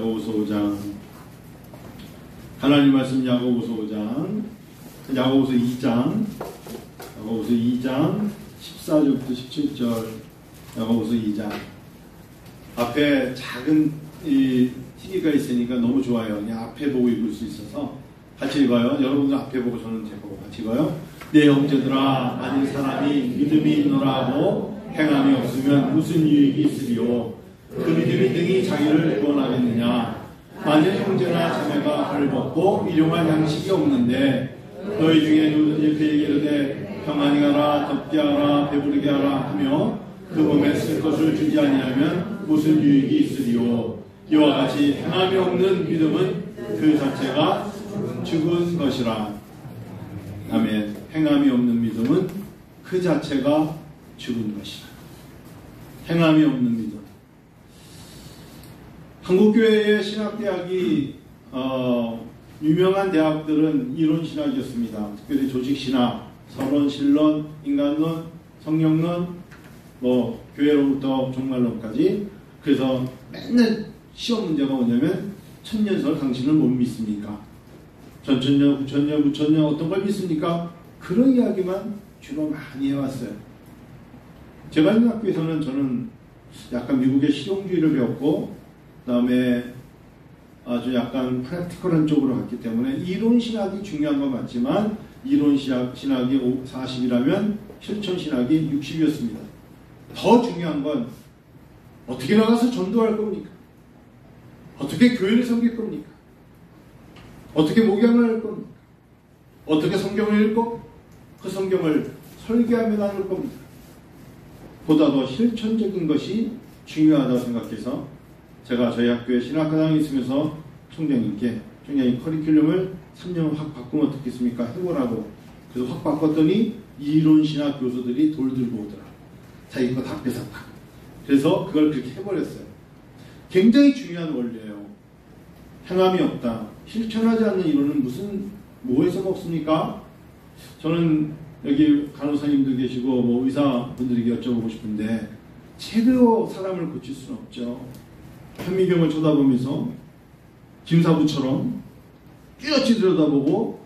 야고보서 5장. 하나님 말씀 야고보서 5장. 야고보서 2장. 야고보서 2장 14절부터 17절. 야고보서 2장. 앞에 작은 이 TV가 있으니까 너무 좋아요. 그냥 앞에 보고 읽을 수 있어서 같이 읽어요. 여러분들 앞에 보고 저는 제 보고 같이 읽어요. 내 형제들아, 만일 사람이 믿음이 있노라 하고 행함이 없으면 무슨 유익이 있으리요? 그 믿음이 등이 자기를 구원하겠느냐? 만일 형제나 자매가 벌벗고 일용할 양식이 없는데 너희 중에 누구든지 그에게 이르되 평안히 가라, 덥게 하라, 배부르게 하라 하며 그 몸에 쓸 것을 주지 아니하면 무슨 유익이 있으리요? 이와 같이 행함이 없는 믿음은 그 자체가 죽은 것이라. 아멘. 행함이 없는 믿음은 그 자체가 죽은 것이라. 행함이 없는 믿음. 한국교회의 신학대학이 유명한 대학들은 이론신학이었습니다. 특별히 조직신학, 서론, 신론, 인간론, 성령론, 교회로부터 종말론까지. 그래서 맨날 시험 문제가 뭐냐면 천년설 당신은 못 믿습니까? 전천년, 구천년, 무천년 어떤 걸 믿습니까? 그런 이야기만 주로 많이 해왔어요. 제가 있는 학교에서는 저는 약간 미국의 실용주의를 배웠고 그 다음에 아주 약간 프랙티컬한 쪽으로 갔기 때문에 이론신학이 중요한 건 맞지만 이론신학이 40이라면 실천신학이 60이었습니다. 더 중요한 건 어떻게 나가서 전도할 겁니까? 어떻게 교회를 섬길 겁니까? 어떻게 목양을 할 겁니까? 어떻게 성경을 읽고 그 성경을 설계하며 나눌 겁니까? 보다 더 실천적인 것이 중요하다고 생각해서 제가 저희 학교에 신학과장이 있으면서 총장님이 커리큘럼을 3년 확 바꾸면 어떻겠습니까? 해보라고. 그래서 확 바꿨더니 이론신학 교수들이 돌 들고 오더라. 자기 거 다 뺏었다. 그래서 그걸 그렇게 해버렸어요. 굉장히 중요한 원리예요. 행함이 없다. 실천하지 않는 이론은 뭐에서 먹습니까? 저는 여기 간호사님도 계시고 의사분들에게 여쭤보고 싶은데 책으로 사람을 고칠 수는 없죠. 현미경을 쳐다보면서 김사부처럼 뚜렷이 들여다보고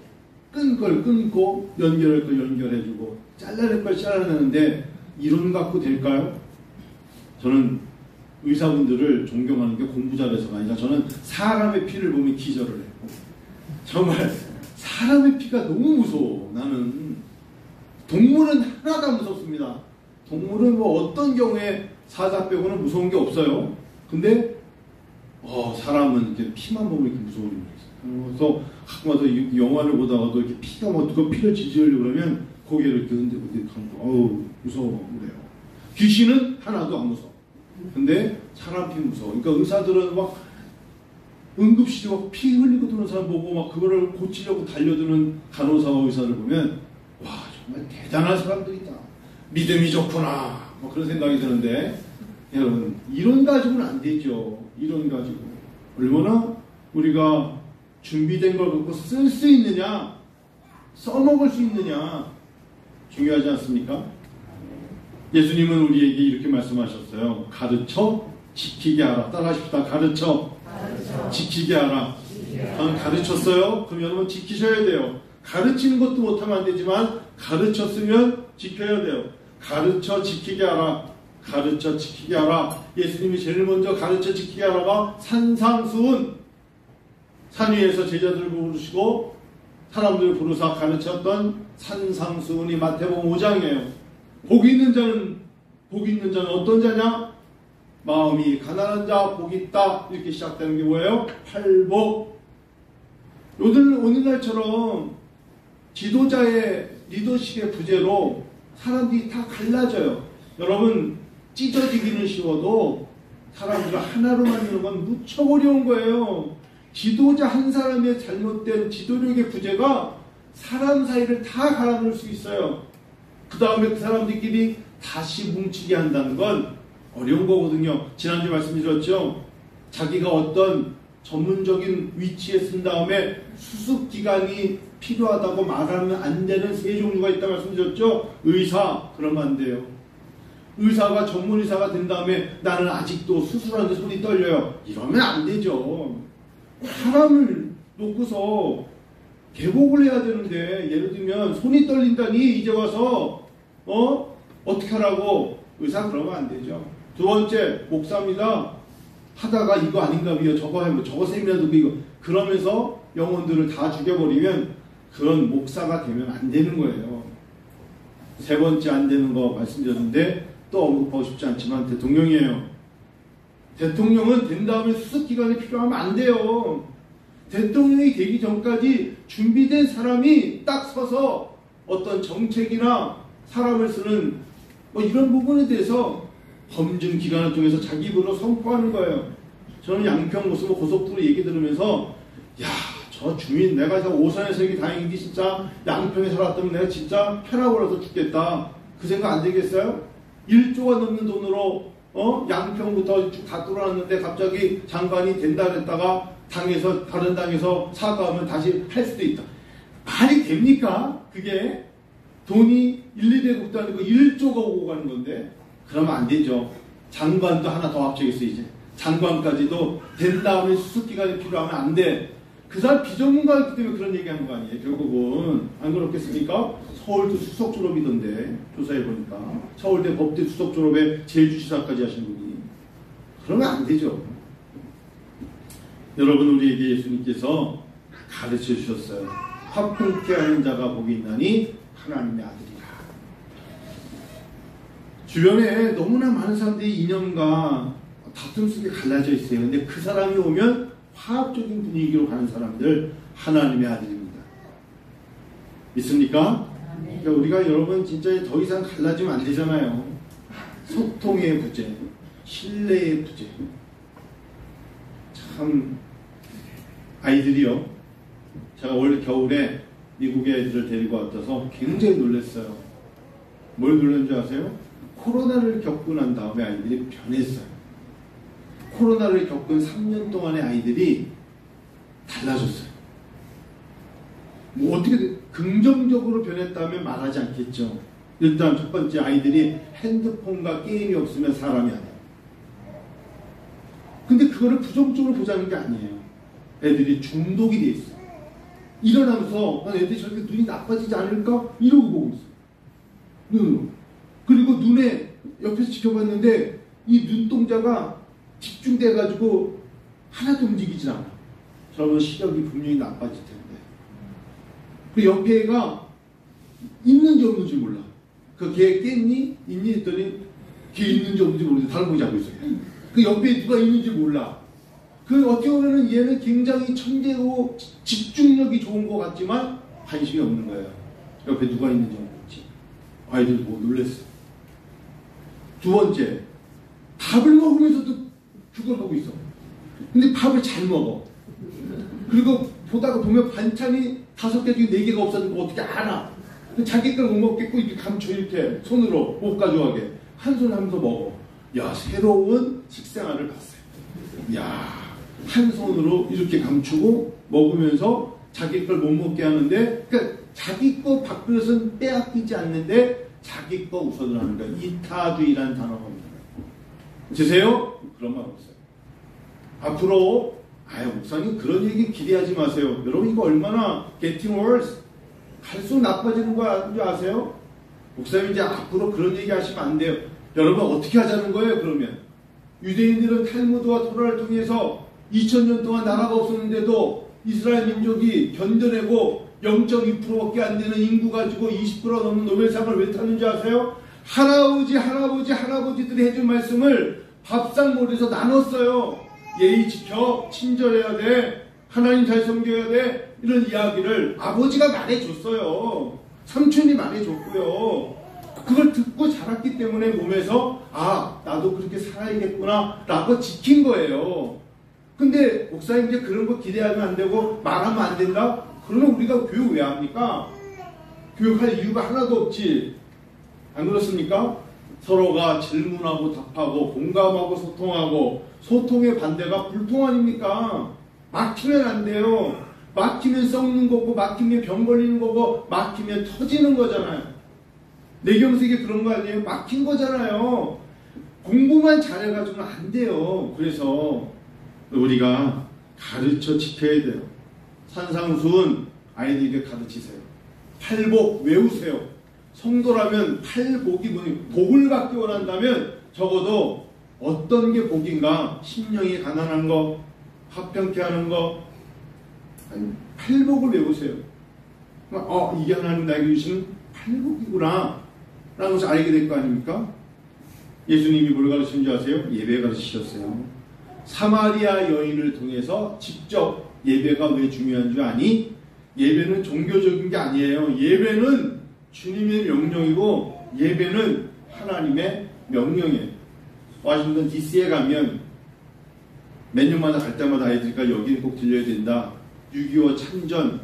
끈 걸 끊고 연결할 걸 연결해주고 잘라낼 걸 잘라내는데 이론 갖고 될까요? 저는 의사분들을 존경하는 게 공부 잘해서가 아니라 저는 사람의 피를 보면 기절을 해요. 정말 사람의 피가 너무 무서워. 나는 동물은 하나도 안 무섭습니다. 동물은 어떤 경우에 사자 빼고는 무서운 게 없어요. 근데 사람은 이렇게 피만 보면 이렇게 무서운 게 있어요. 그래서 가끔가다 영화를 보다가도 이렇게 피가 누가 피를 지지려고 그러면 고개를 이렇게 흔들고 이렇게 하고 무서워 그래요. 귀신은 하나도 안 무서워. 근데 사람 피 무서워. 그러니까 의사들은 응급실에 피 흘리고 드는 사람 보고 그거를 고치려고 달려드는 간호사와 의사를 보면 와 정말 대단한 사람들이다. 믿음이 좋구나. 그런 생각이 드는데 여러분 이론 가지고는 안 되죠. 이론 가지고 얼마나 우리가 준비된 걸 갖고 쓸 수 있느냐, 써먹을 수 있느냐 중요하지 않습니까? 예수님은 우리에게 이렇게 말씀하셨어요. 가르쳐 지키게 하라. 따라하십시다. 가르쳐 지키게 하라. 저는 가르쳤어요. 그럼 여러분 지키셔야 돼요. 가르치는 것도 못하면 안 되지만 가르쳤으면 지켜야 돼요. 가르쳐 지키게 하라. 가르쳐 지키게 하라. 예수님이 제일 먼저 가르쳐 지키게 하라가 산상수훈. 산 위에서 제자들을 부르시고 사람들을 부르사 가르쳤던 산상수훈이 마태복음 5장이에요. 복이 있는 자는 어떤 자냐? 마음이 가난한 자 복이 있다. 이렇게 시작되는 게 뭐예요? 팔복. 오늘날처럼 지도자의 리더십의 부재로 사람들이 다 갈라져요. 여러분 찢어지기는 쉬워도 사람들을 하나로 만드는 건 무척 어려운 거예요. 지도자 한 사람의 잘못된 지도력의 부재가 사람 사이를 다 갈아놓을 수 있어요. 그 다음에 그 사람들끼리 다시 뭉치게 한다는 건 어려운 거거든요. 지난주 말씀드렸죠. 자기가 어떤 전문적인 위치에 쓴 다음에 수습기간이 필요하다고 말하면 안 되는 세 종류가 있다고 말씀드렸죠. 의사, 그러면 안 돼요. 의사가 전문 의사가 된 다음에 나는 아직도 수술하는데 손이 떨려요. 이러면 안 되죠. 사람을 놓고서 개복을 해야 되는데 예를 들면 손이 떨린다니 이제 와서 어떻게 하라고 의사 그러면 안 되죠. 두 번째 목사입니다. 하다가 이거 아닌가 봐요. 저거 해보 저거 세미나 듣고 이거 그러면서 영혼들을 다 죽여버리면 그런 목사가 되면 안 되는 거예요. 세 번째 안 되는 거 말씀드렸는데 또 언급하고 싶지 않지만 대통령이에요. 대통령은 된 다음에 수습기간이 필요하면 안 돼요. 대통령이 되기 전까지 준비된 사람이 딱 서서 어떤 정책이나 사람을 쓰는 뭐 이런 부분에 대해서 검증 기간을 통해서 자기 입으로 선포하는 거예요. 저는 양평 무슨 고속도로 얘기 들으면서 야, 저 주민 내가 저 오산에 살기 다행인데 진짜 양평에 살았다면 내가 진짜 편하고라도 죽겠다. 그 생각 안 들겠어요? 1조가 넘는 돈으로 양평부터 쭉 다 뚫어놨는데 갑자기 장관이 된다 그랬다가 당에서 다른 당에서 사과하면 다시 할 수도 있다. 말이 됩니까? 그게 돈이 1, 200억도 아니고 1조가 오고 가는 건데 그러면 안 되죠. 장관도 하나 더 합쳐겠어 이제. 장관까지도 된 다음에 수습기간이 필요하면 안 돼. 그 사람 비전문가였기 때문에 그런 얘기하는 거 아니에요. 결국은 안 그렇겠습니까? 서울도 수석 졸업이던데 조사해보니까 서울대 법대 수석 졸업에 제주지사까지 하신 분이. 그러면 안 되죠. 여러분 우리에게 예수님께서 가르쳐 주셨어요. 화평케 하는 자가 복이 있나니 하나님의 아들이라. 주변에 너무나 많은 사람들이 이념과 다툼 속에 갈라져 있어요. 근데 그 사람이 오면 화합적인 분위기로 가는 사람들 하나님의 아들입니다. 믿습니까? 그러니까 우리가 여러분 진짜 더 이상 갈라지면 안 되잖아요. 소통의 부재, 신뢰의 부재. 참 아이들이요. 제가 올 겨울에 미국의 애들을 데리고 왔어서 굉장히 놀랐어요. 뭘 놀란 줄 아세요? 코로나를 겪고 난 다음에 아이들이 변했어요. 코로나를 겪은 3년 동안의 아이들이 달라졌어요. 뭐 어떻게 긍정적으로 변했다면 말하지 않겠죠. 일단 첫 번째 아이들이 핸드폰과 게임이 없으면 사람이 아니에요. 근데 그거를 부정적으로 보자는 게 아니에요. 애들이 중독이 돼 있어요. 일어나면서 애들이 저렇게 눈이 나빠지지 않을까? 이러고 보고 있어요. 눈으로. 그리고 눈에 옆에서 지켜봤는데 이 눈동자가 집중돼가지고 하나도 움직이지 않아. 저러면 시력이 분명히 나빠질 텐데. 그 옆에 애가 있는지 없는지 몰라. 그 걔 깼니? 있니? 했더니 걔 있는지 없는지 모르는데 다른 보지 않고 있어요. 그 옆에 누가 있는지 몰라. 그 어떻게 보면 얘는 굉장히 천재고 집중력이 좋은 것 같지만 관심이 없는 거예요. 옆에 누가 있는지 모르지. 아이들 보고 놀랬어요. 두 번째, 밥을 먹으면서도 그걸 하고 있어. 근데 밥을 잘 먹어. 그리고 보다가 보면 반찬이 5개 중에 4개가 없어진 거 어떻게 알아? 자기 걸 못 먹겠고 이렇게 감춰 이렇게 손으로 못 가져가게 한 손 하면서 먹어. 야, 새로운 식생활을 봤어요. 야, 한 손으로 이렇게 감추고 먹으면서 자기 걸 못 먹게 하는데, 그러니까 자기 거 밥그릇은 빼앗기지 않는데 자기 거 우선을 하는 거야. 이타주의라는 단어가 있는 거예요. 드세요? 그런 말 없어요. 앞으로 목사님 그런 얘기 기대하지 마세요. 여러분 이거 얼마나 getting worse, 갈수록 나빠지는 거 아세요? 목사님 이제 앞으로 그런 얘기 하시면 안 돼요. 여러분 어떻게 하자는 거예요? 그러면 유대인들은 탈무드와 토라를 통해서 2000년 동안 나라가 없었는데도 이스라엘 민족이 견뎌내고 0.2%밖에 안 되는 인구 가지고 20% 넘는 노벨상을 왜 탔는지 아세요? 할아버지들이 해준 말씀을 밥상머리에서 나눴어요. 예의 지켜, 친절해야 돼, 하나님 잘 섬겨야 돼, 이런 이야기를 아버지가 말해줬어요. 삼촌이 말해줬고요. 그걸 듣고 자랐기 때문에 몸에서 나도 그렇게 살아야겠구나 라고 지킨 거예요. 근데 목사님 이제 그런 거 기대하면 안 되고 말하면 안 된다? 그러면 우리가 교육 왜 합니까? 교육할 이유가 하나도 없지. 안 그렇습니까? 서로가 질문하고 답하고 공감하고 소통하고, 소통의 반대가 불통 아닙니까? 막히면 안 돼요. 막히면 썩는 거고, 막히면 병 걸리는 거고, 막히면 터지는 거잖아요. 내경색이 그런 거 아니에요? 막힌 거잖아요. 공부만 잘해가지고는 안 돼요. 그래서 우리가 가르쳐 지켜야 돼요. 산상수훈 아이들에게 가르치세요. 팔복 외우세요. 성도라면 팔복이 뭐니? 복을 받기 원한다면 적어도 어떤 게 복인가? 심령이 가난한 거, 화평케 하는 거, 아니, 팔복을 외우세요. 이게 하나님 나에게 주신 팔복이구나 라는 것을 알게 될 거 아닙니까? 예수님이 뭘 가르치는지 아세요? 예배 가르치셨어요. 사마리아 여인을 통해서 직접 예배가 왜 중요한 줄 아니? 예배는 종교적인 게 아니에요. 예배는 주님의 명령이고 예배는 하나님의 명령이에요. 워싱턴 DC에 가면 몇 년마다 갈 때마다 아이들과 여기는 꼭 들려야 된다. 6.25 참전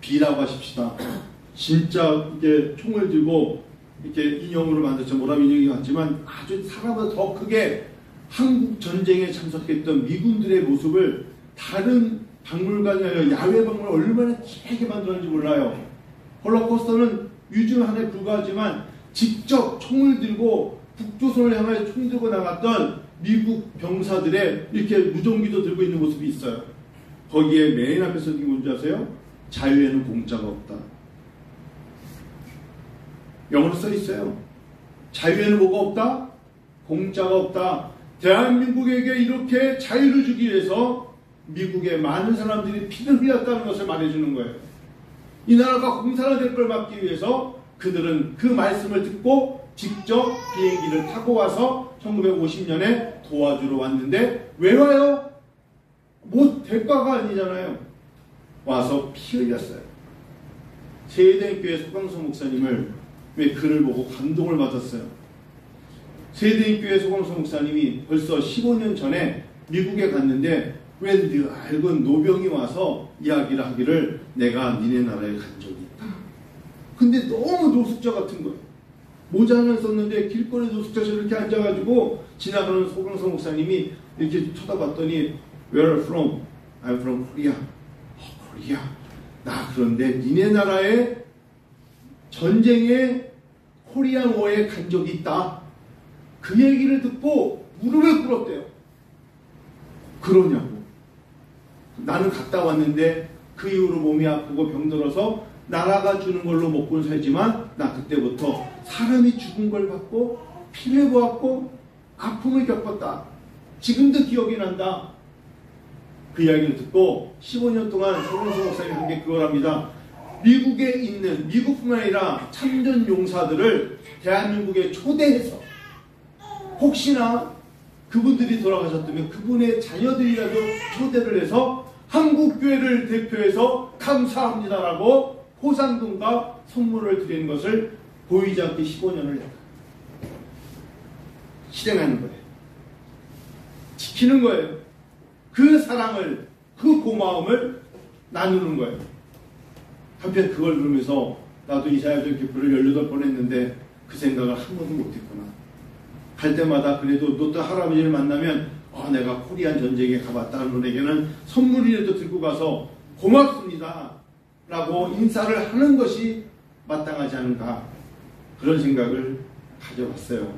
비라고 하십시다. 진짜 이렇게 총을 들고 이렇게 인형으로 만들죠. 모람 인형이 같지만 아주 사람보다 더 크게 한국 전쟁에 참석했던 미군들의 모습을 다른 박물관이 아니라 야외 박물관 얼마나 길게 만들었는지 몰라요. 홀로코스터는 뮤지엄 하나에 불과하지만 직접 총을 들고 북조선을 향하여 총 들고 나갔던 미국 병사들의 이렇게 무전기도 들고 있는 모습이 있어요. 거기에 맨 앞에 써진 게 뭔지 아세요? 자유에는 공짜가 없다. 영어로 써 있어요. 자유에는 뭐가 없다? 공짜가 없다. 대한민국에게 이렇게 자유를 주기 위해서 미국의 많은 사람들이 피를 흘렸다는 것을 말해주는 거예요. 이 나라가 공산화될 걸 막기 위해서 그들은 그 말씀을 듣고 직접 비행기를 타고 와서 1950년에 도와주러 왔는데 왜 와요? 뭐 대가가 아니잖아요. 와서 피 흘렸어요. 세대인교회 소강성 목사님을 왜 글을 보고 감동을 받았어요. 세대인교회 소강성 목사님이 벌써 15년 전에 미국에 갔는데 왜 늙은 노병이 와서 이야기를 하기를 내가 니네 나라에 간 적이 있다. 근데 너무 노숙자 같은 거예요. 모자는 썼는데 길거리 노숙자처럼 이렇게 앉아가지고 지나가는 소강성 목사님이 이렇게 쳐다봤더니 Where are you from? I'm from Korea. 코리아. 나 그런데 니네 나라에 전쟁에 코리안 워에 간 적이 있다. 그 얘기를 듣고 무릎을 꿇었대요. 그러냐고. 나는 갔다 왔는데 그 이후로 몸이 아프고 병들어서 나라가 주는 걸로 먹고는 살지만 나 그때부터 사람이 죽은 걸 봤고 피를 보았고 아픔을 겪었다. 지금도 기억이 난다. 그 이야기를 듣고 15년 동안 소강성 목사님이 한 게 그거랍니다. 미국에 있는 미국뿐만 아니라 참전 용사들을 대한민국에 초대해서 혹시나 그분들이 돌아가셨다면 그분의 자녀들이라도 초대를 해서 한국교회를 대표해서 감사합니다라고 포상금과 선물을 드리는 것을 보이지 않게 15년을 실행하는 거예요. 지키는 거예요. 그 사랑을, 그 고마움을 나누는 거예요. 한편 그걸 들으면서 나도 이사야적 기표를 18번 했는데 그 생각을 한 번도 못했구나. 갈 때마다 그래도 롯데 할아버지를 만나면 내가 코리안 전쟁에 가봤다는 분에게는 선물이라도 들고 가서 고맙습니다 라고 인사를 하는 것이 마땅하지 않은가, 그런 생각을 가져봤어요.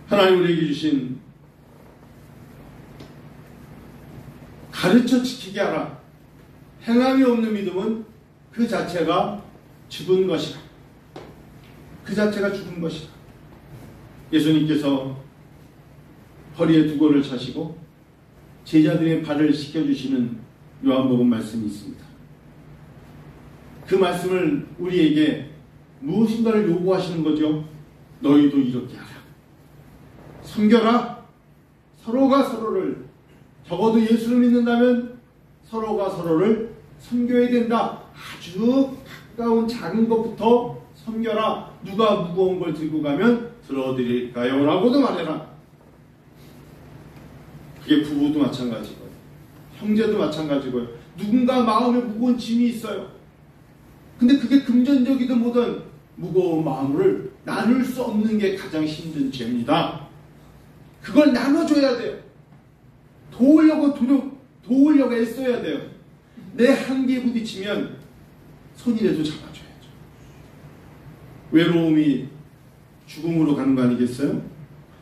하나님 우리에게 주신 가르쳐 지키게 하라, 행함이 없는 믿음은 그 자체가 죽은 것이다. 그 자체가 죽은 것이다. 예수님께서 허리에 두고를 차시고 제자들의 발을 씻겨주시는 요한복음 말씀이 있습니다. 그 말씀을 우리에게 무엇인가를 요구하시는 거죠. 너희도 이렇게 하라. 섬겨라. 서로가 서로를, 적어도 예수를 믿는다면 서로가 서로를 섬겨야 된다. 아주 가까운 작은 것부터 섬겨라. 누가 무거운 걸 들고 가면 들어드릴까요? 라고도 말해라. 그게 부부도 마찬가지고요. 형제도 마찬가지고요. 누군가 마음에 무거운 짐이 있어요. 근데 그게 금전적이든 뭐든 무거운 마음을 나눌 수 없는 게 가장 힘든 죄입니다. 그걸 나눠줘야 돼요. 도우려고 애써야 돼요. 내 한계에 부딪히면 손이라도 잡아줘야죠. 외로움이 죽음으로 가는 거 아니겠어요?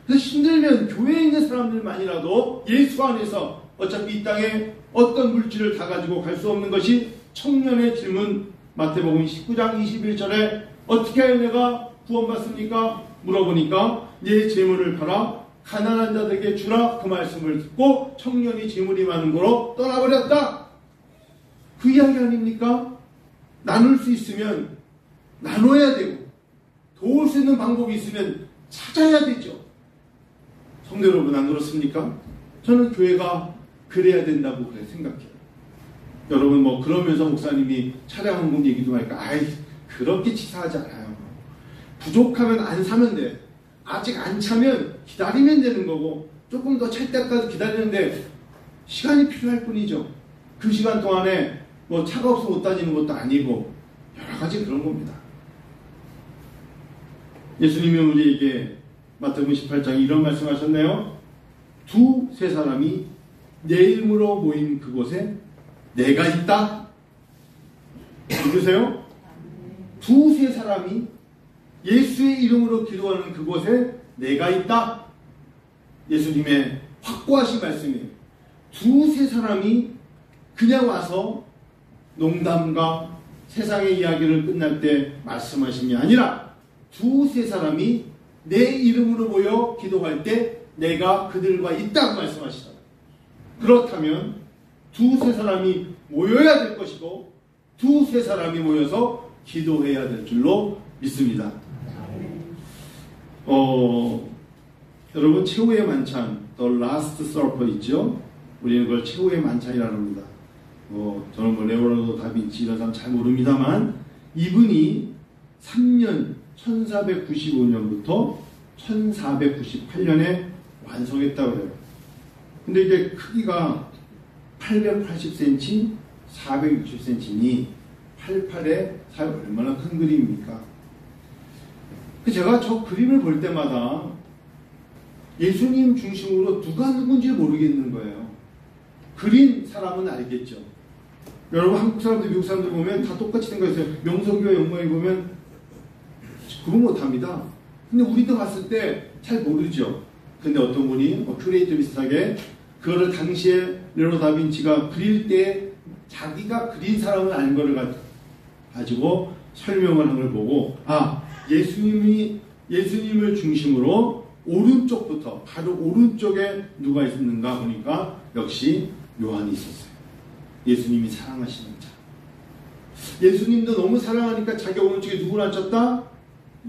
그래서 힘들면 교회에 있는 사람들만이라도 예수 안에서 어차피 이 땅에 어떤 물질을 다 가지고 갈 수 없는 것이 청년의 질문, 마태복음 19장 21절에 어떻게 하여 내가 구원받습니까? 물어보니까 내 재물을 팔아 가난한 자들에게 주라. 그 말씀을 듣고 청년이 재물이 많은 거로 떠나버렸다. 그 이야기 아닙니까? 나눌 수 있으면 나눠야 되고 도울 수 있는 방법이 있으면 찾아야 되죠. 성도 여러분, 안 그렇습니까? 저는 교회가 그래야 된다고 그래 생각해요. 여러분 뭐 그러면서 목사님이 차량헌금 얘기도 하니까 아이 그렇게 치사하지 않아요. 부족하면 안 사면 돼. 아직 안 차면 기다리면 되는 거고 조금 더 찰 때까지 기다리는데 시간이 필요할 뿐이죠. 그 시간 동안에 뭐 차가 없으면 못 다니는 것도 아니고 여러 가지 그런 겁니다. 예수님이 우리에게 마태복음 18장에 이런 말씀하셨네요. 두세 사람이 내 이름으로 모인 그곳에 내가 있다. 믿으세요? 두세 사람이 예수의 이름으로 기도하는 그곳에 내가 있다. 예수님의 확고하신 말씀이에요. 두세 사람이 그냥 와서 농담과 세상의 이야기를 끝날 때 말씀하신 게 아니라 두세 사람이 내 이름으로 모여 기도할 때 내가 그들과 있다고 말씀하시다. 그렇다면 두세 사람이 모여야 될 것이고 두세 사람이 모여서 기도해야 될 줄로 믿습니다. 여러분 최후의 만찬, The Last Supper 있죠? 우리는 그걸 최후의 만찬이라고 합니다. 저는 뭐 레오나르도 다빈치 이런 사람 잘 모릅니다만 이분이 3년 1495년부터 1498년에 완성했다고 해요. 근데 이게 크기가 880cm, 460cm니 88에 얼마나 큰 그림입니까? 제가 저 그림을 볼 때마다 예수님 중심으로 누가 누군지 모르겠는 거예요. 그린 사람은 알겠죠. 여러분 한국 사람들, 미국 사람들 보면 다 똑같이 생각했어요. 명성교회 영광에 보면 구분 못합니다. 근데 우리도 봤을 때 잘 모르죠. 근데 어떤 분이 큐레이터 비슷하게 그거를 당시에 레오나르도 다빈치가 그릴 때 자기가 그린 사람을 아는 거를 가지고 설명을 한 걸 보고 예수님을 중심으로 오른쪽부터 바로 오른쪽에 누가 있는가 보니까 역시 요한이 있었어요. 예수님이 사랑하시는 자. 예수님도 너무 사랑하니까 자기 오른쪽에 누구를 앉혔다?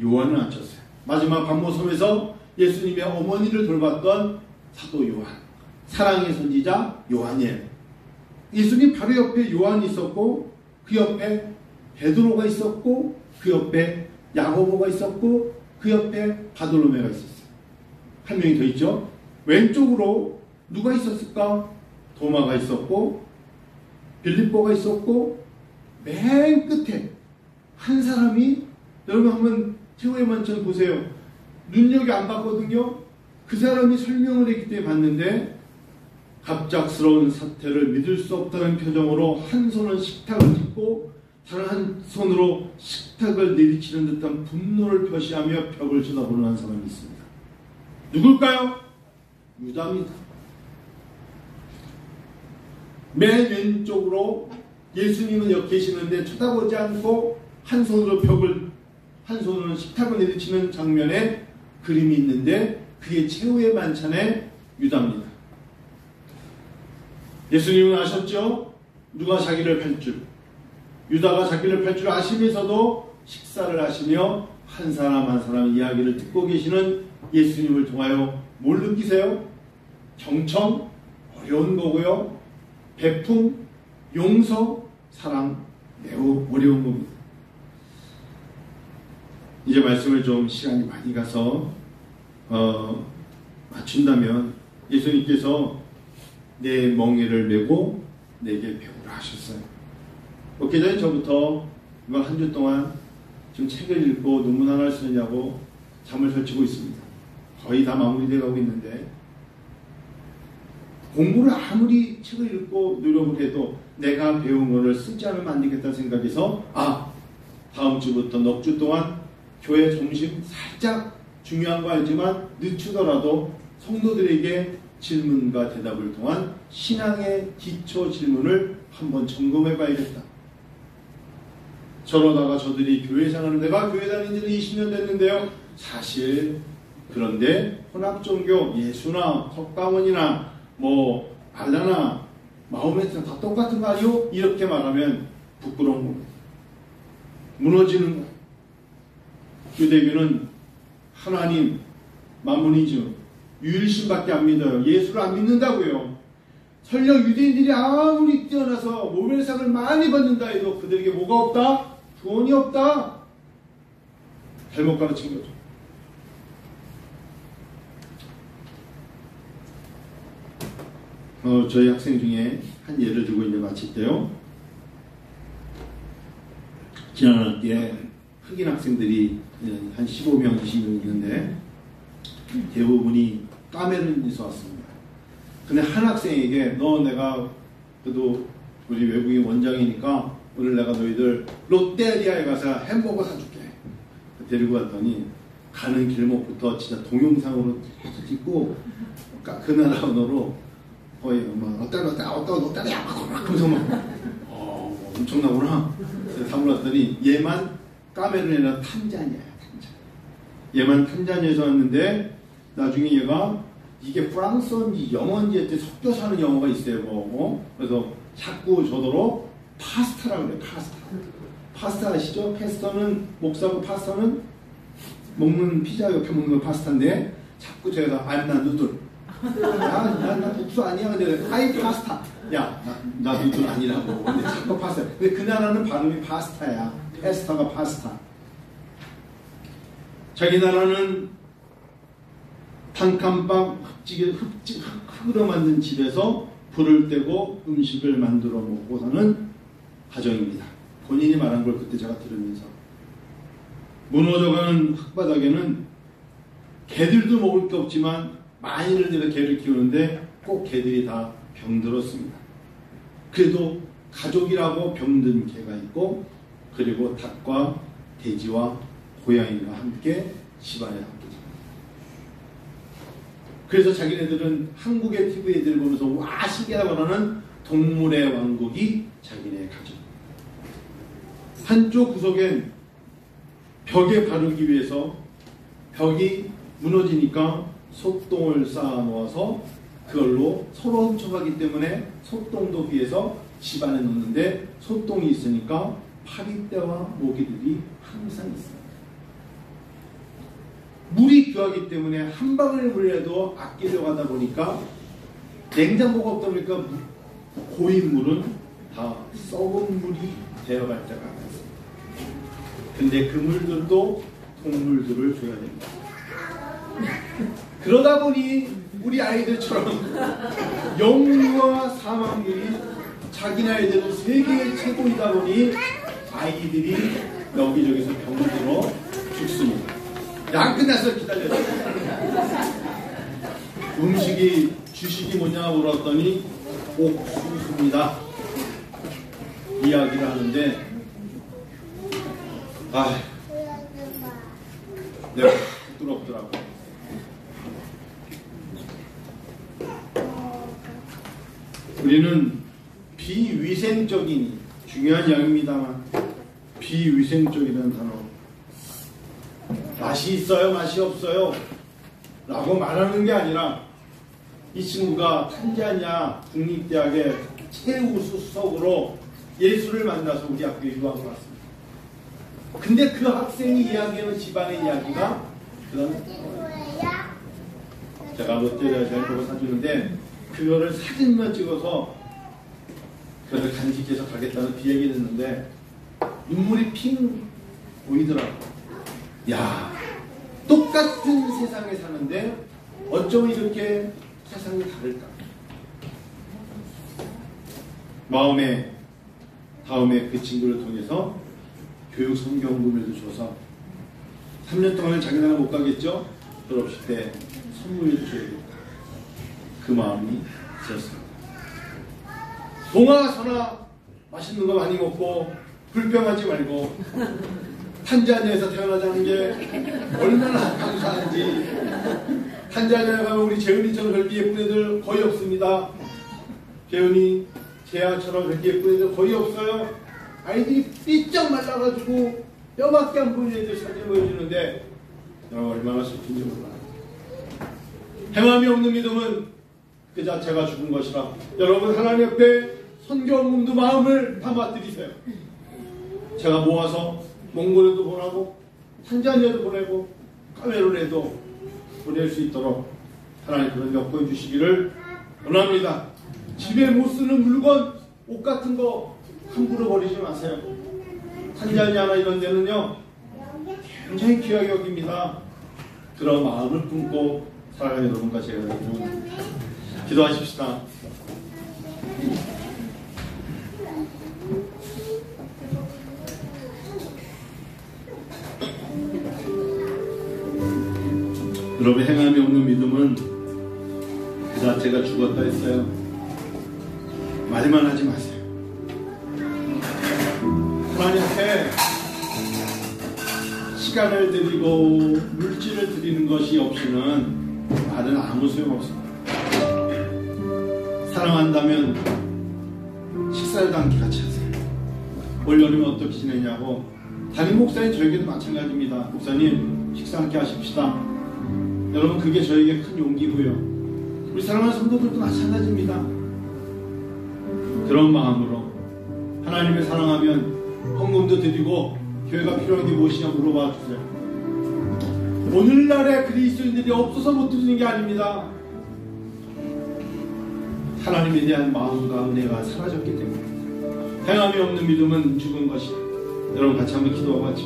요한을 앉혔어요. 마지막 반모섬에서 예수님의 어머니를 돌봤던 사도 요한, 사랑의 선지자 요한이에요. 예수님 바로 옆에 요한이 있었고 그 옆에 베드로가 있었고 그 옆에 야고보가 있었고 그 옆에 바돌로메가 있었어요. 한 명이 더 있죠. 왼쪽으로 누가 있었을까? 도마가 있었고 빌립보가 있었고 맨 끝에 한 사람이, 여러분 한번 최후의 만찬 보세요. 눈여겨 안 봤거든요. 그 사람이 설명을 했기 때문에 봤는데 갑작스러운 사태를 믿을 수 없다는 표정으로 한 손은 식탁을 짚고 다른 한 손으로 식탁을 내리치는 듯한 분노를 표시하며 벽을 쳐다보는 한 사람이 있습니다. 누굴까요? 유다입니다. 맨 왼쪽으로 예수님은 여기 계시는데 쳐다보지 않고 한 손으로 벽을, 한 손으로는 식탁을 내리치는 장면에 그림이 있는데 그게 최후의 만찬의 유다입니다. 예수님은 아셨죠? 누가 자기를 팔 줄, 유다가 자기를 팔 줄 아시면서도 식사를 하시며 한 사람 한 사람 이야기를 듣고 계시는 예수님을 통하여 뭘 느끼세요? 경청, 어려운 거고요. 베품, 용서, 사랑, 매우 어려운 겁니다. 이제 말씀을 좀 시간이 많이 가서 맞춘다면 예수님께서 내 멍에를 메고 내게 배우라 하셨어요. 계전에 저부터 이번 한 주 동안 좀 책을 읽고 논문 하나를 쓰느냐고 잠을 설치고 있습니다. 거의 다 마무리되어 가고 있는데 공부를 아무리 책을 읽고 노력을 해도 내가 배운 것을 쓰지 않으면 안 되겠다는 생각에서 다음 주부터 넉 주 동안 교회 중심 살짝 중요한 거 알지만 늦추더라도 성도들에게 질문과 대답을 통한 신앙의 기초 질문을 한번 점검해 봐야겠다. 저러다가 저들이 교회 생활을 내가 교회 다닌 지는 20년 됐는데요. 사실 그런데 혼합종교 예수나 석가모니나 뭐 알라나 마호메트나 다 똑같은 거 아니요? 이렇게 말하면 부끄러운 겁니다. 무너지는 거예요. 유대교는 하나님, 마모니즘, 유일신밖에 안 믿어요. 예수를 안 믿는다고요. 설령 유대인들이 아무리 뛰어나서 모멸상을 많이 받는다 해도 그들에게 뭐가 없다? 구원이 없다. 잘못 가르친 거죠. 저희 학생 중에 한 예를 들고 이제 마칠게요. 지난 학기에 흑인 학생들이 한 15명, 20명 있는데 대부분이 카메룬에서 왔습니다. 근데 한 학생에게 너 내가 그래도 우리 외국인 원장이니까 오늘 내가 너희들 롯데리아에 가서 햄버거 사줄게. 데리고 갔더니 가는 길목부터 진짜 동영상으로 찍고 그 나라 언어로 거의 롯데리아 그러면서 막 엄청나구나. 다 몰랐더니 얘만 카메룬이나 탄자니아야. 얘만 탄자니아에서 왔는데 나중에 얘가 이게 프랑스어인지 영어인지 했더니 섞여서 하는 영어가 있어요. 그래서 자꾸 저더러 파스타라고 그래요. 파스타 아시죠? 파스타는 목사고 파스타는 먹는 피자 옆에 먹는 건 파스타인데 자꾸 제가 나 누들 나 국수 아니야. 근데 아이 파스타 야 나 누들 아니라고. 근데 자꾸 파스타. 근데 그 나라는 발음이 파스타야. 파스타가 파스타. 자기 나라는 단칸방 흙으로 만든 집에서 불을 떼고 음식을 만들어 먹고 사는 가정입니다. 본인이 말한 걸 그때 제가 들으면서 무너져가는 흙바닥에는 개들도 먹을 게 없지만 많이를 들여 개를 키우는데 꼭 개들이 다 병들었습니다. 그래도 가족이라고 병든 개가 있고 그리고 닭과 돼지와 고양이가 함께 집안에 함께 삽니다. 그래서 자기네들은 한국의 TV 애들 보면서 와 신기하다고 그러는 동물의 왕국이 자기네 가족. 한쪽 구석엔 벽에 바르기 위해서 벽이 무너지니까 소똥을 쌓아 놓아서 그걸로 서로 훔쳐가기 때문에 소똥도 위해서 집안에 놓는데 소똥이 있으니까 파리떼와 모기들이 항상 있어요. 물이 귀하기 때문에 한 방울 물이라도 아끼려고 하다 보니까 냉장고가 없다 보니까 고인 물은 다 썩은 물이 되어갈 때가 많습니다. 근데 그 물들도 동물들을 줘야 됩니다. 그러다 보니 우리 아이들처럼 영유아 사망률이 자기네 아이들은 세계 최고이다 보니 아이들이 여기저기서 병들어 죽습니다. 약 끝나서 기다려요. 음식이 주식이 뭐냐고 물었더니 옥수수입니다. 이야기를 하는데 내가 부끄럽더라고. 우리는 비위생적인 중요한 이야기입니다만 비위생적이라는 단어 맛이 있어요 맛이 없어요 라고 말하는 게 아니라 이 친구가 탄자니아 국립대학의 최우수 수석으로 예수를 만나서 우리 학교에 유학을 왔습니다. 근데 그 학생이 이야기하는 집안의 이야기가 그런 제가 롯데리아에서 햄버거 사주는데 그거를 사진만 찍어서 그걸 간직해서 가겠다는 비얘기를 했는데 눈물이 핑 보이더라고요. 야, 똑같은 세상에 사는데 어쩜 이렇게 세상이 다를까? 다음에 그 친구를 통해서 교육 성경금을 줘서 3년 동안은 자기 나라 못 가겠죠? 졸업식 때 선물을 줘야겠다. 그 마음이 있었습니다. 동아 선아 맛있는 거 많이 먹고 불평하지 말고 탄자니아에서 태어나자는 게 얼마나 감사한지. 탄자니아에 가면 우리 재은이처럼 그렇게 예쁜 애들 거의 없습니다. 재은이, 재아처럼 그렇게 예쁜 애들 거의 없어요. 아이들이 삐쩍 말라가지고 뼈밖에 안 보이는 애들 사진 보여주는데 얼마나 슬픈지 몰라요. 행함이 없는 믿음은 그 자체가 죽은 것이라. 여러분, 하나님 옆에 선교운동도 마음을 담아드리세요. 제가 모아서 몽골에도 보내고 탄자니아도 보내고 카메룬에도 보낼 수 있도록 하나님 그런 여건해 주시기를 원합니다. 집에 못 쓰는 물건, 옷 같은 거 함부로 버리지 마세요. 탄자니아나 이런 데는요 굉장히 귀하게 여깁니다. 그런 마음을 품고 살아가는 여러분과 제가 되기를 기도하십시다. 여러분, 행함이 없는 믿음은 그 자체가 죽었다 했어요. 말만 하지 마세요. 하나님 앞에 시간을 드리고 물질을 드리는 것이 없이는 말은 아무 소용없습니다. 사랑한다면 식사를 함께 같이 하세요. 올 여름에 어떻게 지내냐고. 담임 목사님 저에게도 마찬가지입니다. 목사님 식사 함께 하십시다. 여러분, 그게 저에게 큰 용기고요. 우리 사랑하는 성도들도 마찬가지입니다. 그런 마음으로 하나님을 사랑하면 헌금도 드리고 교회가 필요한 게 무엇이냐 물어봐 주세요. 오늘날의 그리스도인들이 없어서 못 드리는 게 아닙니다. 하나님에 대한 마음과 은혜가 사라졌기 때문에. 행함이 없는 믿음은 죽은 것이다. 여러분, 같이 한번 기도하고 같이